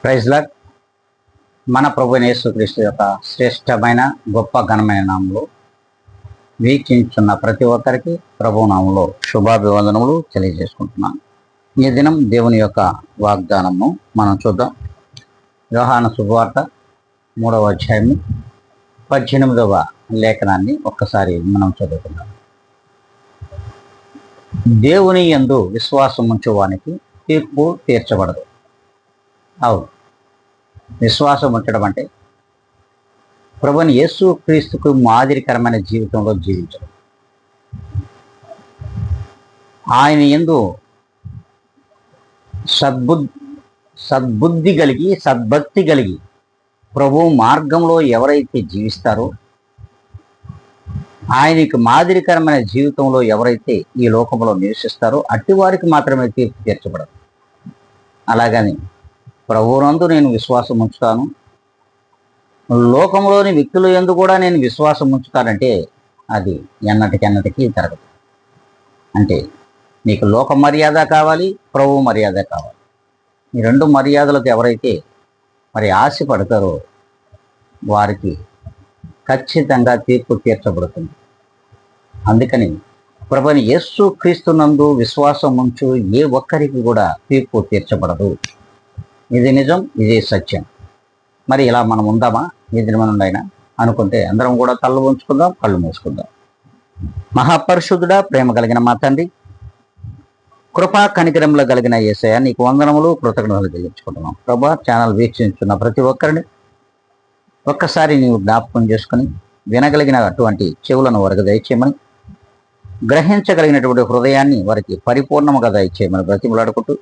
Praise lord. మన ప్రభువైన యేసుక్రీస్తు యొక్క శ్రేష్టమైన గొప్ప ఘనమైన నామంలో వీక్షించున్న ప్రతి ఒక్కరికి ప్రభువు నామంలో శుభాభివందనములు తెలియజేసుకుంటున్నాను. ఈ దినం దేవుని యొక్క వాగ్దానము మనం చూద్దాం. యోహాను శుభవార్త 3వ అధ్యాయము 18వ లేఖనాన్ని ఒక్కసారి మనం చదువుకుందాం. దేవుని యందు విశ్వాసం ఉంచువానికి తీర్పు తీర్చబడదు. అవును, విశ్వాసం ఉంచడం అంటే ప్రభుని యేసు క్రీస్తుకు మాదిరికరమైన జీవితంలో జీవించడం, ఆయన యందు సద్బుద్ధి కలిగి సద్భక్తి కలిగి ప్రభు మార్గంలో ఎవరైతే జీవిస్తారో, ఆయనకి మాదిరికరమైన జీవితంలో ఎవరైతే ఈ లోకంలో నివసిస్తారో అట్టి వారికి మాత్రమే తీర్పు తీర్చబడదు. అలాగని ప్రభువునందు నేను విశ్వాసం ఉంచుతాను, లోకంలోని వ్యక్తుల యందు కూడా నేను విశ్వాసం ఉంచుతానంటే అది ఎన్నటికి జరగదు. అంటే నీకు లోక మర్యాద కావాలి, ప్రభు మర్యాద కావాలి. ఈ రెండు మర్యాదలకు ఎవరైతే మరి ఆశపడతారో వారికి ఖచ్చితంగా తీర్పు తీర్చబడుతుంది. అందుకని ప్రభుని యేసు క్రీస్తునందు విశ్వాసం ఉంచు ఏ ఒక్కరికి కూడా తీర్పు తీర్చబడదు. ఇది నిజం, ఇది సత్యం. మరి ఇలా మనం ఉందామా ఈ దినమనుండైనా అనుకుంటే అందరం కూడా తల్లు ఉంచుకుందాం, కళ్ళు మూసుకుందాం. మహాపరిశుద్ధుడా, ప్రేమ కలిగిన మా తండ్రి, కృపా కనికరంలో కలిగిన యేసయ్య, నీకు వందనములు కృతజ్ఞతలు చెల్లించుకుంటున్నాం. ప్రభా, ఛానల్ వీక్షించున్న ప్రతి ఒక్కరిని ఒక్కసారి నీవు జ్ఞాపకం చేసుకుని వినగలిగిన అటువంటి చెవులను వారికి దయచేయమని, గ్రహించగలిగినటువంటి హృదయాన్ని వారికి పరిపూర్ణముగా దయచేయమని బ్రతిమలాడుకుంటూ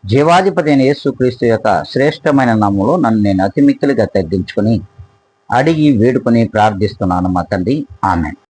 జీవాధిపతి అయిన యేసుక్రీస్తు యొక్క శ్రేష్టమైన నామములో నన్ను నేను అతి మిక్కిలిగా తగ్గించుకుని అడిగి వేడుకొని ప్రార్థిస్తున్నాను మా తండ్రి. ఆమేన్.